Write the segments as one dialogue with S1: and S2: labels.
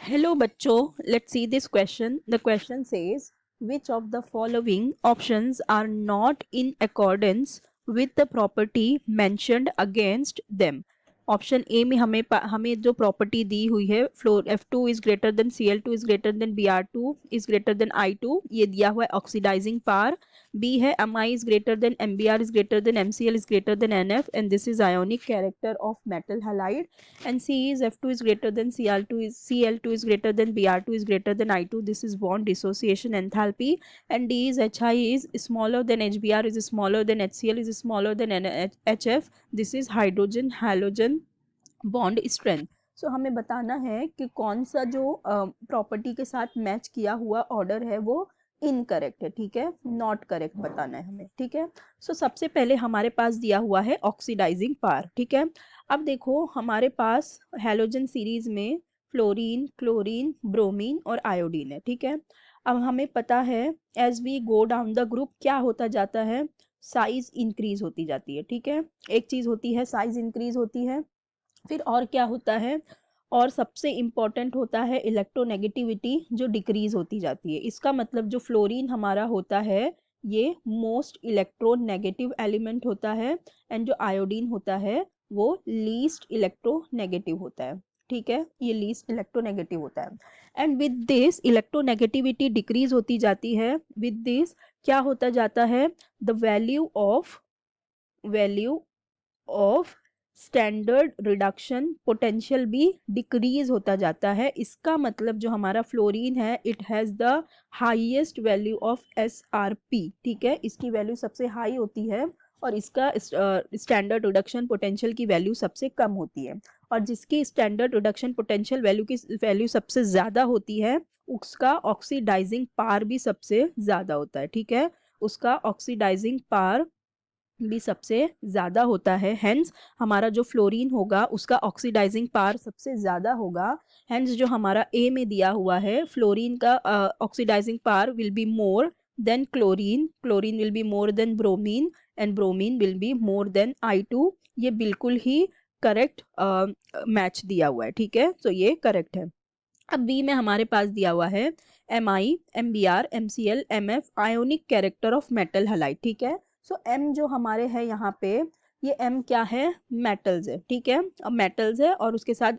S1: Hello bachcho, let's see this question. The question says, which of the following options are not in accordance with the property mentioned against them? Option A में हमें जो property दी हुई है, floor F2 is greater than Cl2 is greater than Br2 is greater than I2, ये दिया हुआ है oxidising power. B है Mi is greater than Mbr is greater than Mcl is greater than Nf and this is ionic character of metal halide. And C is F2 is greater than Cl2 is greater than Br2 is greater than I2. This is bond dissociation enthalpy. And D is Hi is smaller than Hbr is smaller than HCl is smaller than HF. This is hydrogen halogen bond strength. So हमें बताना है कि कौन सा जो property के साथ match किया हुआ ऑर्डर है वो इनकरेक्ट है. ठीक है, नॉट करेक्ट बताना है हमें. ठीक है, सो सबसे पहले हमारे पास दिया हुआ है ऑक्सीडाइजिंग पावर. ठीक है, अब देखो हमारे पास हैलोजन सीरीज में फ्लोरीन, क्लोरीन, ब्रोमीन और आयोडीन है. ठीक है, अब हमें पता है as we go down the group क्या होता जाता है, साइज इंक्रीज होती जाती है. ठीक है, एक चीज होती है साइज इंक्रीज होती है, फिर और क्या होता है, और सबसे इम्पॉर्टेंट होता है इलेक्ट्रोनेगेटिविटी जो डिक्रीज होती जाती है. इसका मतलब जो फ्लोरीन हमारा होता है ये मोस्ट इलेक्ट्रोनेगेटिव एलिमेंट होता है एंड जो आयोडीन होता है वो लीस्ट इलेक्ट्रोनेगेटिव होता है. ठीक है, ये लीस्ट इलेक्ट्रोनेगेटिव होता है. And with this electronegativity decrease होती जाती है. विद दिस क्या होता जाता है, the value of standard reduction potential भी डिक्रीज होता जाता है. इसका मतलब जो हमारा फ्लोरीन है it has the highest value of SRP. ठीक है, इसकी वैल्यू सबसे हाई होती है और इसका स्टैंडर्ड रिडक्शन पोटेंशियल की वैल्यू सबसे कम होती है. और जिसकी स्टैंडर्ड रिडक्शन पोटेंशियल वैल्यू की वैल्यू सबसे ज़्यादा होती है उसका ऑक्सीडाइजिंग पावर भी सबसे ज़्यादा होता है. ठीक है, उसका ऑक्सीडाइजिंग पावर भी सबसे ज़्यादा होता है. हेंस हमारा जो फ्लोरीन होगा उसका ऑक्सीडाइजिंग पावर सबसे ज़्यादा होगा. हेंस जो हमारा ए में दिया हुआ है फ्लोरीन का oxidising power will be more than chlorine will be more than bromine and bromine will be more than I2. ये बिल्कुल ही करेक्ट मैच दिया हुआ है. ठीक है, तो ये करेक्ट है. अब बी में हमारे पास दिया हुआ है Mi, Mbr, MCl, MF ionic character of metal halide. ठीक है, सो M जो हमारे है यहाँ पे ये M क्या है, मेटल्स है. ठीक है, अब मेटल्स है और उसके साथ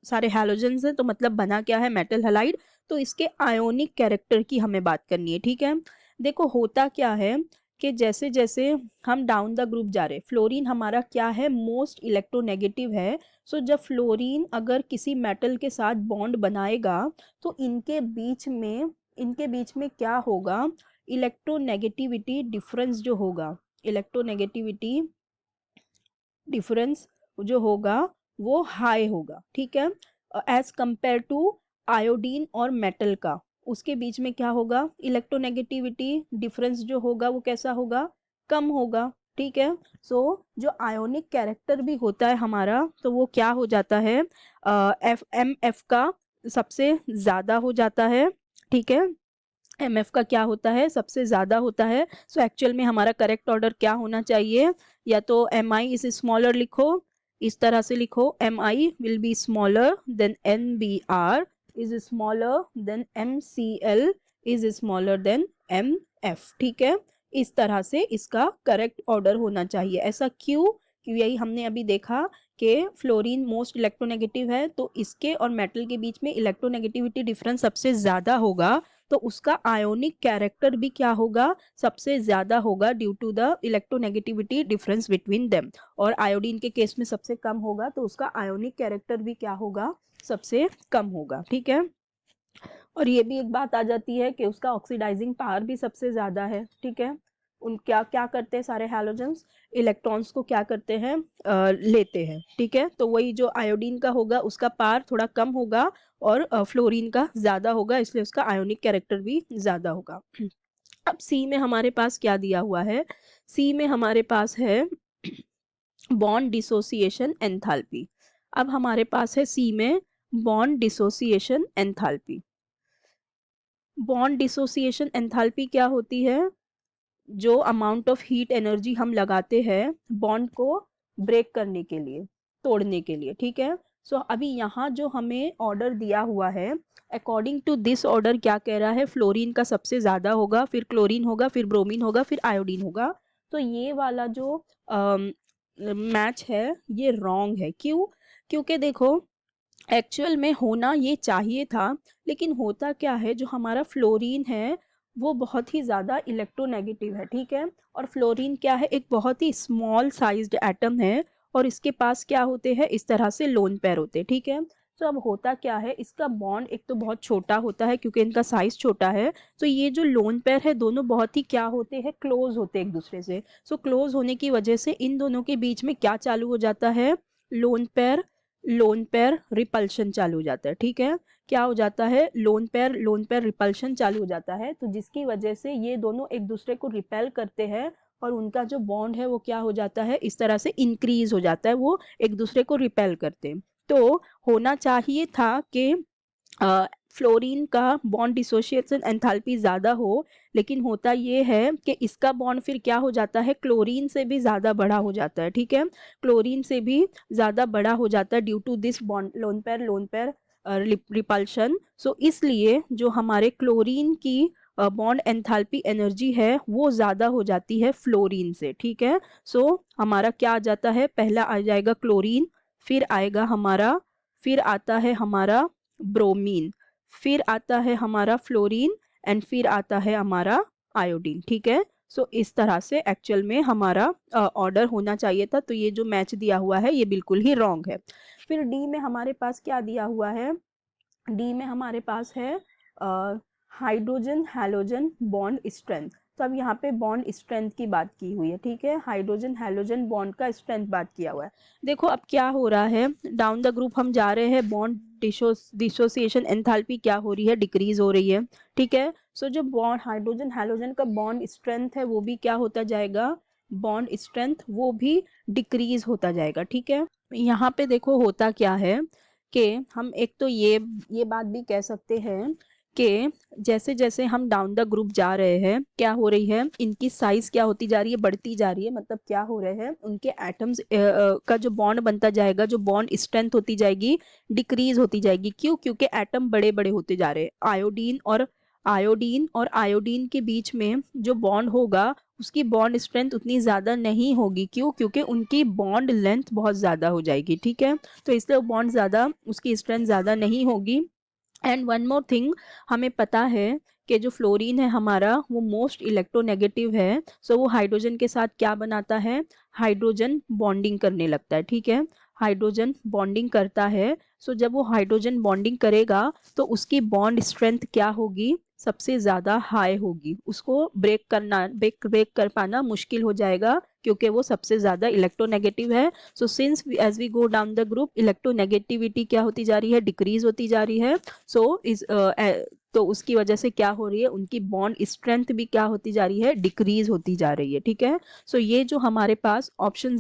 S1: सारे हैलोजेंस है तो मतलब बना क्या है, मेटल हैलाइड. तो इसके आयोनिक कैरेक्टर की हमें बात करनी है. ठीक है, देखो होता क्या है कि जैसे जैसे हम डाउन द ग्रुप जा रहे, फ्लोरीन हमारा क्या है, मोस्ट इलेक्ट्रोनेगेटिव है. सो जब फ्लोरीन अगर किसी मेटल के साथ बॉन्ड बनाएगा तो इनके बीच में क्या होगा, इलेक्ट्रोनेगेटिविटी डिफरेंस जो होगा, इलेक्ट्रोनेगेटिविटी डिफरेंस जो होगा वो हाई होगा. ठीक है, एज कंपेयर टू आयोडीन और मेटल का उसके बीच में क्या होगा, इलेक्ट्रोनेगेटिविटी डिफरेंस जो होगा वो कैसा होगा, कम होगा. ठीक है, सो जो आयोनिक कैरेक्टर भी होता है हमारा तो वो क्या हो जाता है, MF का सबसे ज़्यादा हो जाता है. ठीक है, MF का क्या होता है, सबसे ज़्यादा होता है. सो एक्चुअल में हमारा करेक्ट ऑर्डर क्या होना चाहिए, या तो Mi इज स्मॉलर लिखो, इस तरह से लिखो Mi will be smaller than Nbr is smaller than MCl is smaller than MF. ठीक है, इस तरह से इसका करेक्ट ऑर्डर होना चाहिए. ऐसा क्यों, क्योंकि यही हमने अभी देखा कि फ्लोरीन मोस्ट इलेक्ट्रोनेगेटिव है तो इसके और मेटल के बीच में इलेक्ट्रोनेगेटिविटी डिफरेंस सबसे ज़्यादा होगा तो उसका आयोनिक कैरेक्टर भी क्या होगा, सबसे ज़्यादा होगा due to the electronegativity difference between them. और आयोडीन के केस में सबसे कम होगा तो उसका आयोनिक कैरेक्टर भी क्या होगा, सबसे कम होगा. ठीक है, और ये भी एक बात आ जाती है कि उसका ऑक्सीडाइजिंग पावर भी सबसे ज़्यादा है. ठीक है, उन क्या क्या करते हैं सारे हैलोजेंस, इलेक्ट्रॉन्स को क्या करते हैं, लेते हैं. ठीक है, तो वही जो आयोडीन का होगा उसका पावर थोड़ा कम होगा और फ्लोरीन का ज़्यादा होगा, इसलिए उसका आयोनिक कैरेक्टर भी ज़्यादा होगा. अब सी में हमारे पास क्या दिया हुआ है, सी में हमारे पास है बॉन्ड डिसोसिएशन एंथैल्पी. अब हमारे पास है सी में bond dissociation enthalpy. Bond dissociation enthalpy क्या होती है, जो अमाउंट ऑफ हीट एनर्जी हम लगाते हैं बॉन्ड को ब्रेक करने के लिए, तोड़ने के लिए. ठीक है, सो अभी यहाँ जो हमें ऑर्डर दिया हुआ है, अकॉर्डिंग टू दिस ऑर्डर क्या कह रहा है, फ्लोरीन का सबसे ज़्यादा होगा, फिर क्लोरीन होगा, फिर ब्रोमीन होगा, फिर आयोडीन होगा। तो ये वाला जो मैच है ये रॉन्ग है। क्यों? क्योंकि देखो एक्चुअल में होना ये चाहिए था, लेकिन होता क्या है, जो हमारा फ्लोरीन है वो बहुत ही ज़्यादा इलेक्ट्रोनेगेटिव है, ठीक है। और फ्लोरीन क्या है, एक बहुत ही स्मॉल साइज्ड एटम है, और इसके पास क्या होते हैं, इस तरह से लोन पेयर होते हैं, ठीक है। तो अब होता क्या है, इसका बॉन्ड एक तो बहुत छोटा होता है क्योंकि इनका साइज छोटा है। तो ये जो लोन पेयर है दोनों बहुत ही क्या होते हैं, क्लोज होते हैं एक दूसरे से। सो क्लोज होने की वजह से इन दोनों के बीच में क्या चालू हो जाता है, लोन पेयर रिपल्शन चालू हो जाता है, ठीक है। क्या हो जाता है, लोन पेयर रिपल्शन चालू हो जाता है, तो जिसकी वजह से ये दोनों एक दूसरे को रिपेल करते हैं, और उनका जो बॉन्ड है वो क्या हो जाता है, इस तरह से इंक्रीज हो जाता है, वो एक दूसरे को रिपेल करते हैं। तो होना चाहिए था कि फ्लोरीन का बॉन्ड डिसोसिएशन एंथैल्पी ज़्यादा हो, लेकिन होता ये है कि इसका बॉन्ड फिर क्या हो जाता है, क्लोरीन से भी ज़्यादा बड़ा हो जाता है, ठीक है। क्लोरीन से भी ज़्यादा बड़ा हो जाता है due to this bond lone pair repulsion. So इसलिए जो हमारे क्लोरीन की बॉन्ड एंथैल्पी एनर्जी है वो ज़्यादा हो जाती है फ्लोरीन से, ठीक है। सो हमारा क्या आ जाता है, पहला आ जाएगा क्लोरीन, फिर आएगा हमारा, फिर आता है हमारा ब्रोमीन, फिर आता है हमारा फ्लोरीन, एंड फिर आता है हमारा आयोडीन, ठीक है। सो इस तरह से एक्चुअल में हमारा ऑर्डर होना चाहिए था। तो ये जो मैच दिया हुआ है ये बिल्कुल ही रॉन्ग है। फिर डी में हमारे पास क्या दिया हुआ है, डी में हमारे पास है हाइड्रोजन हैलोजन बॉन्ड स्ट्रेंथ। तो अब यहाँ पे बॉन्ड स्ट्रेंथ की बात की हुई है, ठीक है। हाइड्रोजन हैलोजन बॉन्ड का स्ट्रेंथ बात किया हुआ है। देखो अब क्या हो रहा है, डाउन द ग्रुप हम जा रहे हैं, बॉन्ड डिसोसिएशन एंथैल्पी क्या हो रही है, डिक्रीज हो रही है, ठीक है। सो जो बॉन्ड हाइड्रोजन हैलोजन का बॉन्ड स्ट्रेंथ है वो भी क्या होता जाएगा, बॉन्ड स्ट्रेंथ वो भी डिक्रीज होता जाएगा, ठीक है। यहाँ पे देखो होता क्या है कि हम एक तो ये बात भी कह सकते हैं कि जैसे जैसे हम डाउन द ग्रुप जा रहे हैं, क्या हो रही है, इनकी साइज क्या होती जा रही है, बढ़ती जा रही है। मतलब क्या हो रहे हैं, उनके एटम्स का जो बॉन्ड बनता जाएगा, जो बॉन्ड स्ट्रेंथ होती जाएगी, डिक्रीज होती जाएगी। क्यों? क्योंकि एटम बड़े बड़े होते जा रहे हैं। आयोडीन के बीच में जो बॉन्ड होगा उसकी बॉन्ड स्ट्रेंथ उतनी ज़्यादा नहीं होगी। क्यों? क्योंकि उनकी बॉन्ड लेंथ बहुत ज़्यादा हो जाएगी, ठीक है। तो इसलिए बॉन्ड ज़्यादा, उसकी स्ट्रेंथ ज़्यादा नहीं होगी। एंड वन मोर थिंग, हमें पता है कि जो फ्लोरीन है हमारा वो मोस्ट इलेक्ट्रोनेगेटिव है। सो वो हाइड्रोजन के साथ क्या बनाता है, हाइड्रोजन बॉन्डिंग करने लगता है, ठीक है। हाइड्रोजन बॉन्डिंग करता है। सो जब वो हाइड्रोजन बॉन्डिंग करेगा तो उसकी बॉन्ड स्ट्रेंथ क्या होगी, सबसे ज़्यादा हाई होगी। उसको ब्रेक कर पाना मुश्किल हो जाएगा क्योंकि वो सबसे ज़्यादा इलेक्ट्रोनेगेटिव है। So since as we go down the group, electronegativity क्या होती जा रही है, डिक्रीज होती जा रही है। सो तो उसकी वजह से क्या हो रही है, उनकी बॉन्ड स्ट्रेंथ भी क्या होती जा रही है, डिक्रीज होती जा रही है, ठीक है। सो ये जो हमारे पास ऑप्शन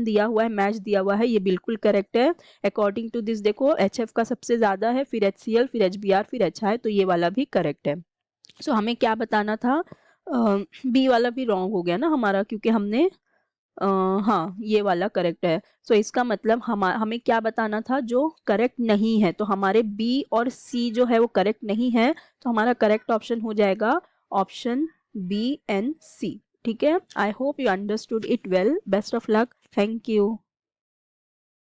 S1: दिया हुआ है, मैच दिया हुआ है, ये बिल्कुल करेक्ट है। अकॉर्डिंग टू दिस देखो HF का सबसे ज्यादा है, फिर HCl, फिर HBr, फिर HI, तो ये वाला भी करेक्ट है। सो हमें क्या बताना था, बी वाला भी रॉन्ग हो गया ना हमारा, क्योंकि हमने हाँ ये वाला करेक्ट है। सो इसका मतलब हमें क्या बताना था, जो करेक्ट नहीं है। तो हमारे बी और सी जो है वो करेक्ट नहीं है, तो हमारा करेक्ट ऑप्शन हो जाएगा ऑप्शन बी एंड सी, ठीक है। I hope you understood it well. Best of luck. Thank you.